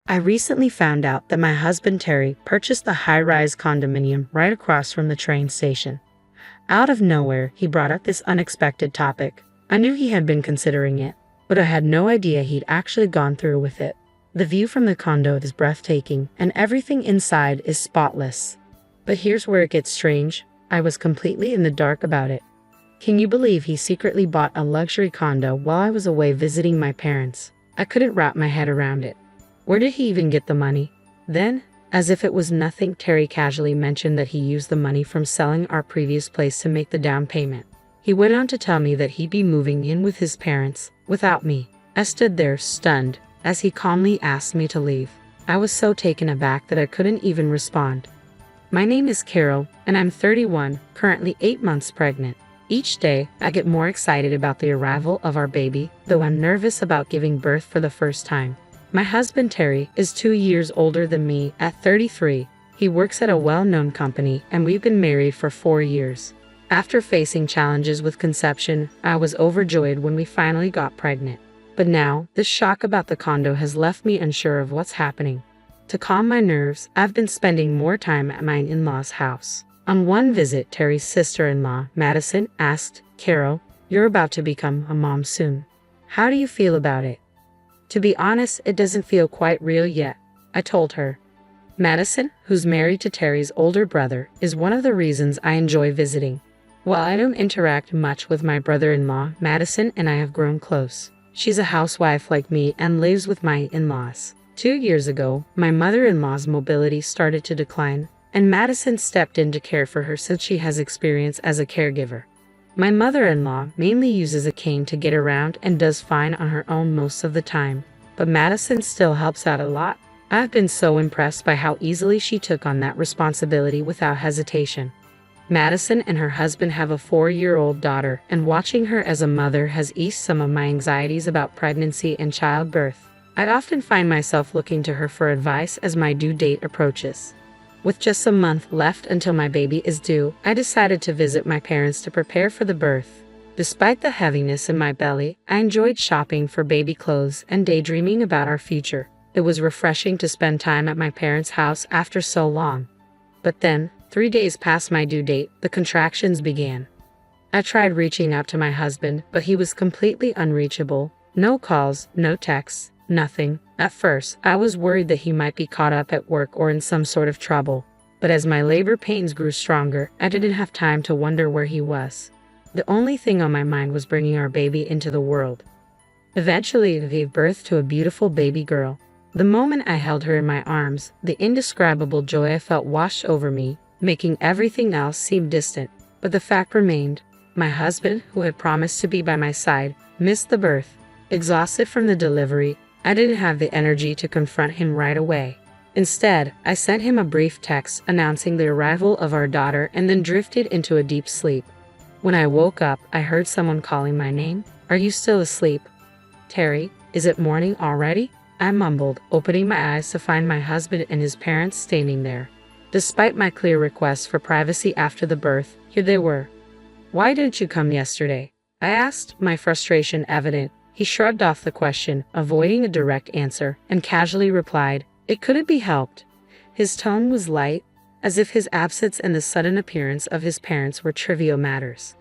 I recently found out that my husband Terry purchased a high-rise condominium right across from the train station. Out of nowhere, he brought up this unexpected topic. I knew he had been considering it, but I had no idea he'd actually gone through with it. The view from the condo is breathtaking, and everything inside is spotless. But here's where it gets strange. I was completely in the dark about it. Can you believe he secretly bought a luxury condo while I was away visiting my parents? I couldn't wrap my head around it. Where did he even get the money? Then, as if it was nothing, Terry casually mentioned that he used the money from selling our previous place to make the down payment. He went on to tell me that he'd be moving in with his parents, without me. I stood there, stunned, as he calmly asked me to leave. I was so taken aback that I couldn't even respond. My name is Carol, and I'm 31, currently 8 months pregnant. Each day, I get more excited about the arrival of our baby, though I'm nervous about giving birth for the first time. My husband Terry is 2 years older than me at 33. He works at a well-known company, and we've been married for 4 years. After facing challenges with conception, I was overjoyed when we finally got pregnant. But now, this shock about the condo has left me unsure of what's happening. To calm my nerves, I've been spending more time at my in-laws' house. On one visit, Terry's sister-in-law, Madison, asked, "Carol, you're about to become a mom soon. How do you feel about it?" "To be honest, it doesn't feel quite real yet," I told her. Madison, who's married to Terry's older brother, is one of the reasons I enjoy visiting. While I don't interact much with my brother-in-law, Madison and I have grown close. She's a housewife like me and lives with my in-laws. 2 years ago, my mother-in-law's mobility started to decline, and Madison stepped in to care for her since she has experience as a caregiver. My mother-in-law mainly uses a cane to get around and does fine on her own most of the time, but Madison still helps out a lot. I've been so impressed by how easily she took on that responsibility without hesitation. Madison and her husband have a 4-year-old daughter, and watching her as a mother has eased some of my anxieties about pregnancy and childbirth. I often find myself looking to her for advice as my due date approaches. With just a month left until my baby is due, I decided to visit my parents to prepare for the birth. Despite the heaviness in my belly, I enjoyed shopping for baby clothes and daydreaming about our future. It was refreshing to spend time at my parents' house after so long. But then, 3 days past my due date, the contractions began. I tried reaching out to my husband, but he was completely unreachable. No calls, no texts, nothing. At first, I was worried that he might be caught up at work or in some sort of trouble. But as my labor pains grew stronger, I didn't have time to wonder where he was. The only thing on my mind was bringing our baby into the world. Eventually, I gave birth to a beautiful baby girl. The moment I held her in my arms, the indescribable joy I felt washed over me, making everything else seem distant. But the fact remained. My husband, who had promised to be by my side, missed the birth. Exhausted from the delivery, I didn't have the energy to confront him right away. Instead, I sent him a brief text announcing the arrival of our daughter and then drifted into a deep sleep. When I woke up, I heard someone calling my name. "Are you still asleep?" "Terry, is it morning already?" I mumbled, opening my eyes to find my husband and his parents standing there. Despite my clear request for privacy after the birth, here they were. "Why didn't you come yesterday?" I asked, my frustration evident. He shrugged off the question, avoiding a direct answer, and casually replied, "It couldn't be helped." His tone was light, as if his absence and the sudden appearance of his parents were trivial matters.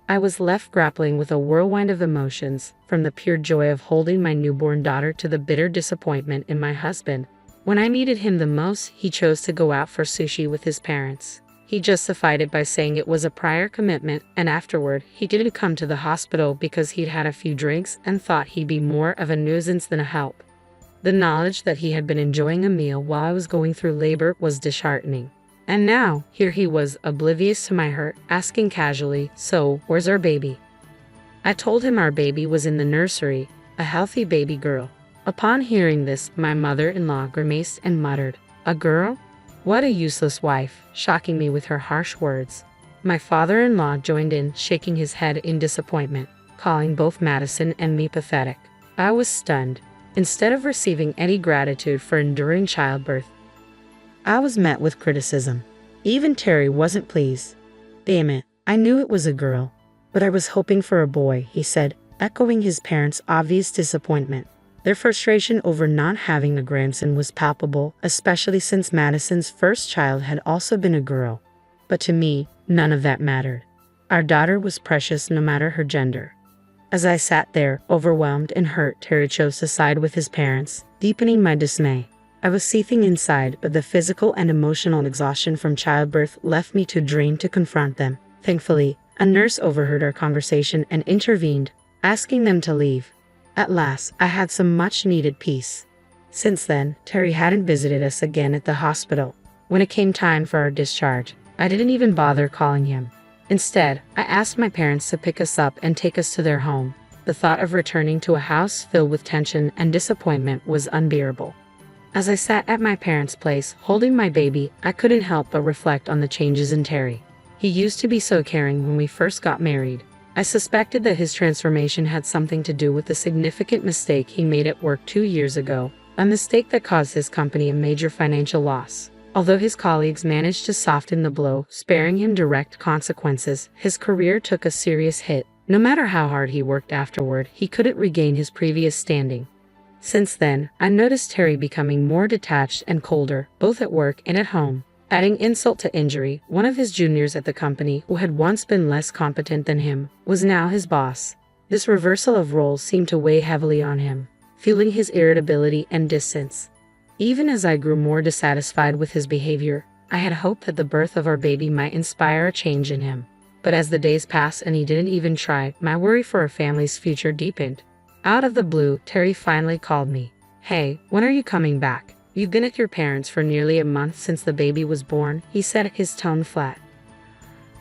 I was left grappling with a whirlwind of emotions, from the pure joy of holding my newborn daughter to the bitter disappointment in my husband. When I needed him the most, he chose to go out for sushi with his parents. He justified it by saying it was a prior commitment, and afterward, he didn't come to the hospital because he'd had a few drinks and thought he'd be more of a nuisance than a help. The knowledge that he had been enjoying a meal while I was going through labor was disheartening. And now, here he was, oblivious to my hurt, asking casually, "So, where's our baby?" I told him our baby was in the nursery, a healthy baby girl. Upon hearing this, my mother-in-law grimaced and muttered, "A girl? What a useless wife," shocking me with her harsh words. My father-in-law joined in, shaking his head in disappointment, calling both Madison and me pathetic. I was stunned. Instead of receiving any gratitude for enduring childbirth, I was met with criticism. Even Terry wasn't pleased. "Damn it, I knew it was a girl, but I was hoping for a boy," he said, echoing his parents' obvious disappointment. Their frustration over not having a grandson was palpable, especially since Madison's first child had also been a girl. But to me, none of that mattered. Our daughter was precious no matter her gender. As I sat there, overwhelmed and hurt, Terry chose to side with his parents, deepening my dismay. I was seething inside, but the physical and emotional exhaustion from childbirth left me too drained to confront them. Thankfully, a nurse overheard our conversation and intervened, asking them to leave. At last, I had some much-needed peace. Since then, Terry hadn't visited us again at the hospital. When it came time for our discharge, I didn't even bother calling him. Instead, I asked my parents to pick us up and take us to their home. The thought of returning to a house filled with tension and disappointment was unbearable. As I sat at my parents' place, holding my baby, I couldn't help but reflect on the changes in Terry. He used to be so caring when we first got married. I suspected that his transformation had something to do with the significant mistake he made at work 2 years ago, a mistake that caused his company a major financial loss. Although his colleagues managed to soften the blow, sparing him direct consequences, his career took a serious hit. No matter how hard he worked afterward, he couldn't regain his previous standing. Since then, I noticed Terry becoming more detached and colder, both at work and at home. Adding insult to injury, one of his juniors at the company, who had once been less competent than him, was now his boss. This reversal of roles seemed to weigh heavily on him, fueling his irritability and distance. Even as I grew more dissatisfied with his behavior, I had hoped that the birth of our baby might inspire a change in him. But as the days passed and he didn't even try, my worry for our family's future deepened. Out of the blue, Terry finally called me. "Hey, when are you coming back? You've been at your parents' for nearly a month since the baby was born," he said, his tone flat.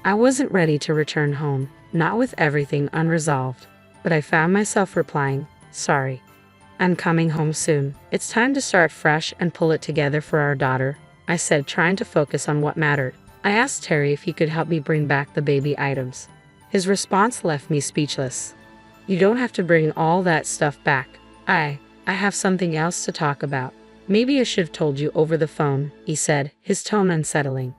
I wasn't ready to return home, not with everything unresolved, but I found myself replying, "Sorry. I'm coming home soon. It's time to start fresh and pull it together for our daughter," I said, trying to focus on what mattered. I asked Terry if he could help me bring back the baby items. His response left me speechless. "You don't have to bring all that stuff back. I have something else to talk about. Maybe I should have told you over the phone," he said, his tone unsettling.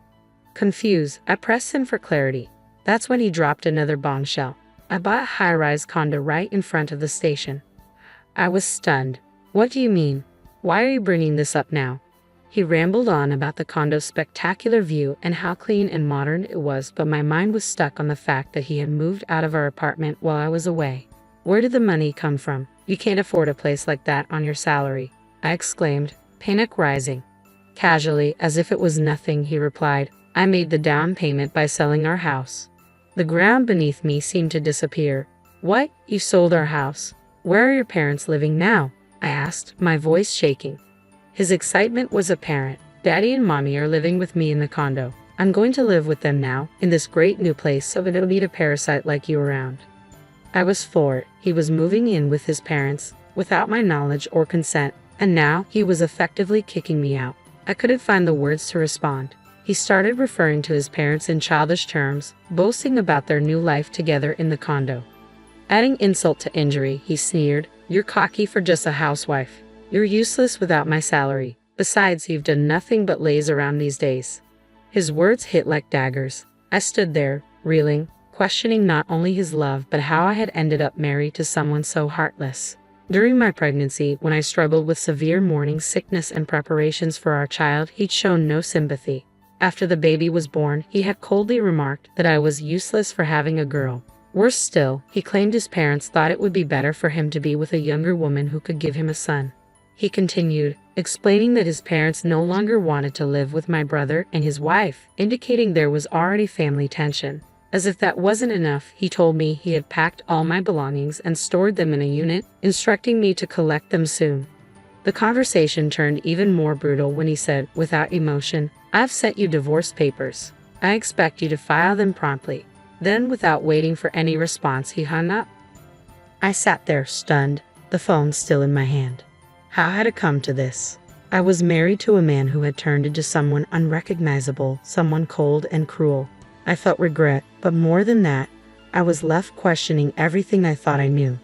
Confused, I pressed him for clarity. That's when he dropped another bombshell. "I bought a high-rise condo right in front of the station." I was stunned. "What do you mean? Why are you bringing this up now?" He rambled on about the condo's spectacular view and how clean and modern it was, but my mind was stuck on the fact that he had moved out of our apartment while I was away. "Where did the money come from? You can't afford a place like that on your salary," I exclaimed, panic rising. Casually, as if it was nothing, he replied, "I made the down payment by selling our house." The ground beneath me seemed to disappear. "What? You sold our house? Where are your parents living now?" I asked, my voice shaking. His excitement was apparent. "Daddy and Mommy are living with me in the condo. I'm going to live with them now, in this great new place, so that it'll need a parasite like you around." I was floored. He was moving in with his parents, without my knowledge or consent, and now he was effectively kicking me out. I couldn't find the words to respond. He started referring to his parents in childish terms, boasting about their new life together in the condo. Adding insult to injury, he sneered, "You're cocky for just a housewife. You're useless without my salary. Besides, you've done nothing but laze around these days." His words hit like daggers. I stood there, reeling, questioning not only his love but how I had ended up married to someone so heartless. During my pregnancy, when I struggled with severe morning sickness and preparations for our child, he'd shown no sympathy. After the baby was born, he had coldly remarked that I was useless for having a girl. Worse still, he claimed his parents thought it would be better for him to be with a younger woman who could give him a son. He continued, explaining that his parents no longer wanted to live with my brother and his wife, indicating there was already family tension. As if that wasn't enough, he told me he had packed all my belongings and stored them in a unit, instructing me to collect them soon. The conversation turned even more brutal when he said, without emotion, "I've sent you divorce papers. I expect you to file them promptly." Then, without waiting for any response, he hung up. I sat there, stunned, the phone still in my hand. How had it come to this? I was married to a man who had turned into someone unrecognizable, someone cold and cruel. I felt regret, but more than that, I was left questioning everything I thought I knew.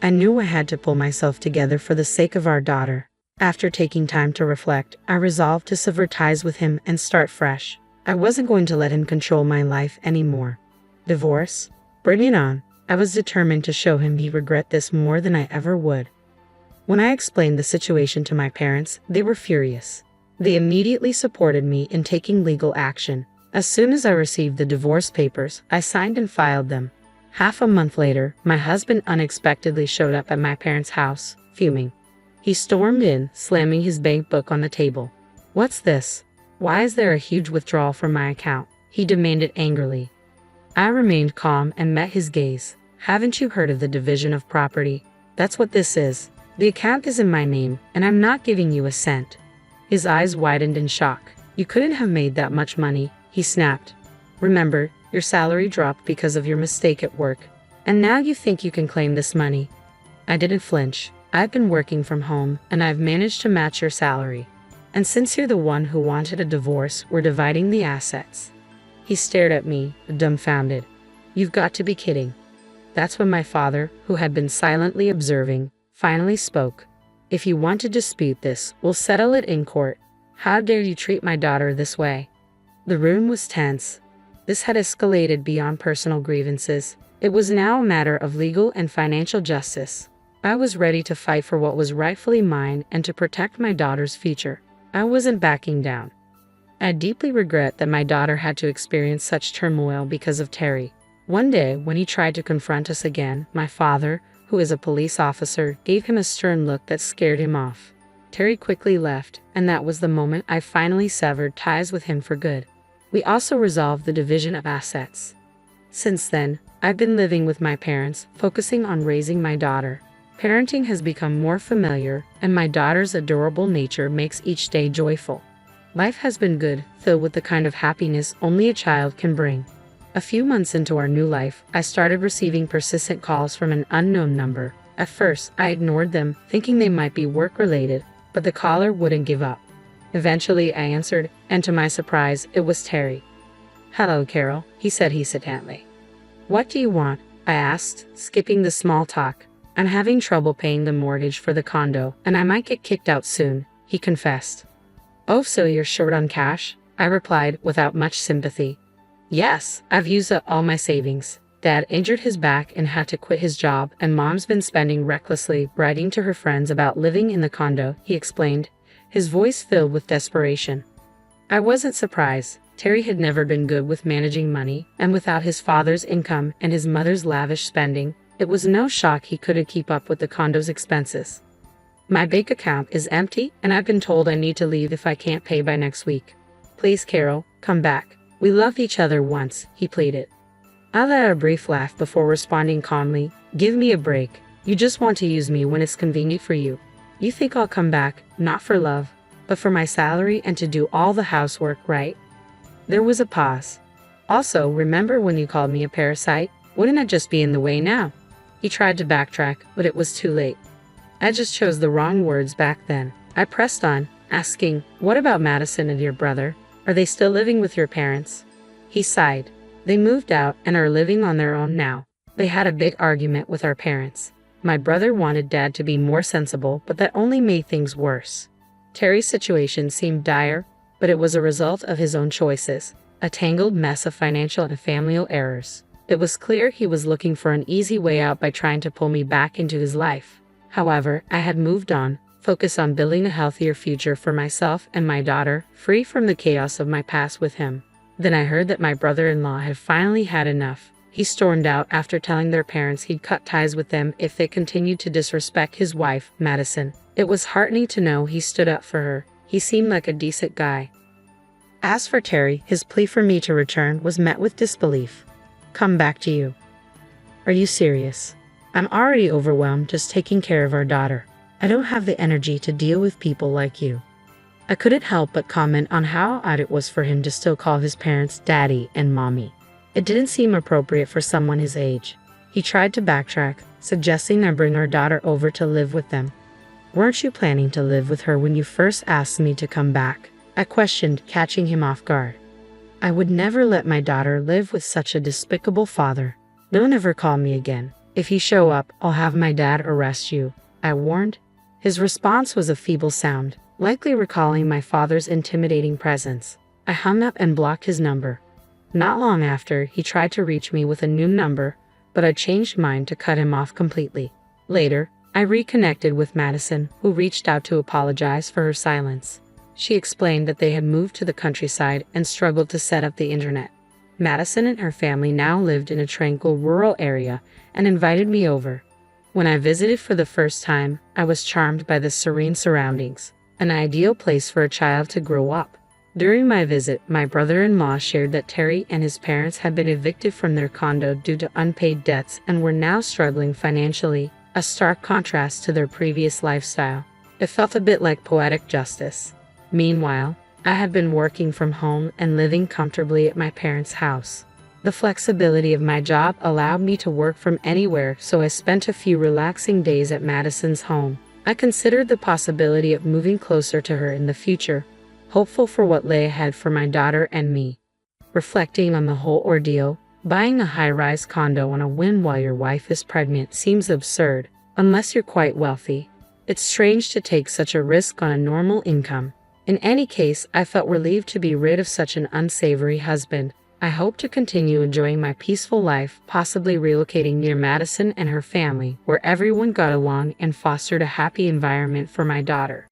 I knew I had to pull myself together for the sake of our daughter. After taking time to reflect, I resolved to sever ties with him and start fresh. I wasn't going to let him control my life anymore. Divorce? Bring it on. I was determined to show him he'd regret this more than I ever would. When I explained the situation to my parents, they were furious. They immediately supported me in taking legal action. As soon as I received the divorce papers, I signed and filed them. Half a month later, my husband unexpectedly showed up at my parents' house, fuming. He stormed in, slamming his bank book on the table. "What's this? Why is there a huge withdrawal from my account?" he demanded angrily. I remained calm and met his gaze. "Haven't you heard of the division of property? That's what this is. The account is in my name, and I'm not giving you a cent." His eyes widened in shock. "You couldn't have made that much money," he snapped. "Remember, your salary dropped because of your mistake at work. And now you think you can claim this money." I didn't flinch. "I've been working from home, and I've managed to match your salary. And since you're the one who wanted a divorce, we're dividing the assets." He stared at me, dumbfounded. "You've got to be kidding." That's when my father, who had been silently observing, finally spoke. "If you want to dispute this, we'll settle it in court. How dare you treat my daughter this way?" The room was tense. This had escalated beyond personal grievances. It was now a matter of legal and financial justice. I was ready to fight for what was rightfully mine and to protect my daughter's future. I wasn't backing down. I deeply regret that my daughter had to experience such turmoil because of Terry. One day, when he tried to confront us again, my father, who is a police officer, gave him a stern look that scared him off. Terry quickly left, and that was the moment I finally severed ties with him for good. We also resolved the division of assets. Since then, I've been living with my parents, focusing on raising my daughter. Parenting has become more familiar, and my daughter's adorable nature makes each day joyful. Life has been good, filled with the kind of happiness only a child can bring. A few months into our new life, I started receiving persistent calls from an unknown number. At first, I ignored them, thinking they might be work-related, but the caller wouldn't give up. Eventually, I answered, and to my surprise, it was Terry. "Hello, Carol," he said hesitantly. "What do you want?" I asked, skipping the small talk. "I'm having trouble paying the mortgage for the condo, and I might get kicked out soon," he confessed. "Oh, so you're short on cash?" I replied without much sympathy. "Yes, I've used up all my savings. Dad injured his back and had to quit his job, and Mom's been spending recklessly, bragging to her friends about living in the condo," he explained, his voice filled with desperation. I wasn't surprised. Terry had never been good with managing money, and without his father's income and his mother's lavish spending, it was no shock he couldn't keep up with the condo's expenses. "My bank account is empty, and I've been told I need to leave if I can't pay by next week. Please, Carol, come back. We loved each other once," he pleaded. I let out a brief laugh before responding calmly, "Give me a break. You just want to use me when it's convenient for you. You think I'll come back, not for love, but for my salary and to do all the housework, right?" There was a pause. "Also, remember when you called me a parasite? Wouldn't I just be in the way now?" He tried to backtrack, but it was too late. I just chose the wrong words back then. I pressed on, asking, "What about Madison and your brother? Are they still living with your parents?" He sighed. "They moved out and are living on their own now. They had a big argument with our parents. My brother wanted Dad to be more sensible, but that only made things worse." Terry's situation seemed dire, but it was a result of his own choices, a tangled mess of financial and familial errors. It was clear he was looking for an easy way out by trying to pull me back into his life. However, I had moved on, focused on building a healthier future for myself and my daughter, free from the chaos of my past with him. Then I heard that my brother-in-law had finally had enough. He stormed out after telling their parents he'd cut ties with them if they continued to disrespect his wife, Madison. It was heartening to know he stood up for her. He seemed like a decent guy. As for Terry, his plea for me to return was met with disbelief. "Come back to you? Are you serious? I'm already overwhelmed just taking care of our daughter. I don't have the energy to deal with people like you." I couldn't help but comment on how odd it was for him to still call his parents daddy and mommy. It didn't seem appropriate for someone his age. He tried to backtrack, suggesting I bring our daughter over to live with them. "Weren't you planning to live with her when you first asked me to come back?" I questioned, catching him off guard. "I would never let my daughter live with such a despicable father. Don't ever call me again. If you show up, I'll have my dad arrest you," I warned. His response was a feeble sound, likely recalling my father's intimidating presence. I hung up and blocked his number. Not long after, he tried to reach me with a new number, but I changed mine to cut him off completely. Later, I reconnected with Madison, who reached out to apologize for her silence. She explained that they had moved to the countryside and struggled to set up the internet. Madison and her family now lived in a tranquil rural area and invited me over. When I visited for the first time, I was charmed by the serene surroundings, an ideal place for a child to grow up. During my visit, my brother-in-law shared that Terry and his parents had been evicted from their condo due to unpaid debts and were now struggling financially, a stark contrast to their previous lifestyle. It felt a bit like poetic justice. Meanwhile, I had been working from home and living comfortably at my parents' house. The flexibility of my job allowed me to work from anywhere, so I spent a few relaxing days at Madison's home. I considered the possibility of moving closer to her in the future, hopeful for what lay ahead for my daughter and me. Reflecting on the whole ordeal, buying a high-rise condo on a whim while your wife is pregnant seems absurd, unless you're quite wealthy. It's strange to take such a risk on a normal income. In any case, I felt relieved to be rid of such an unsavory husband. I hope to continue enjoying my peaceful life, possibly relocating near Madison and her family, where everyone got along and fostered a happy environment for my daughter.